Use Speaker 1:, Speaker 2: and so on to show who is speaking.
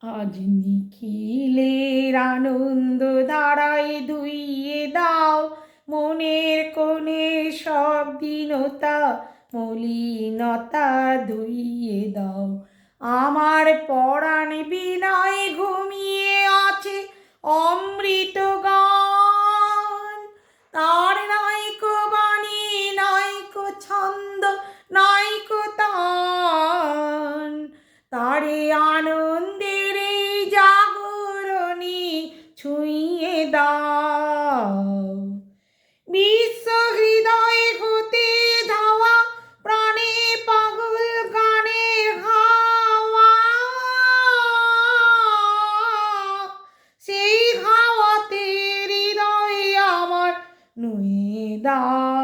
Speaker 1: আজ নিখিলের আনন্দ ধারায় ধুইয়ে দাও মনের কোণে সব দীনতা মলিনতা ধুইয়ে দাও। আমার পরাণ বিনয় ঘুমিয়ে আছে অমৃত গান, তার নাইকো বাণী নাইকো ছন্দ নাইকো তান, তারে আনন্দের এই জাগরণী ছুঁয়ে দাও। বিশ্ব হৃদয় হতে ধাওয়া প্রাণে পাগল গানের হাওয়া, সেই হাওয়াতে হৃদয় আমার নুয়ে দাও।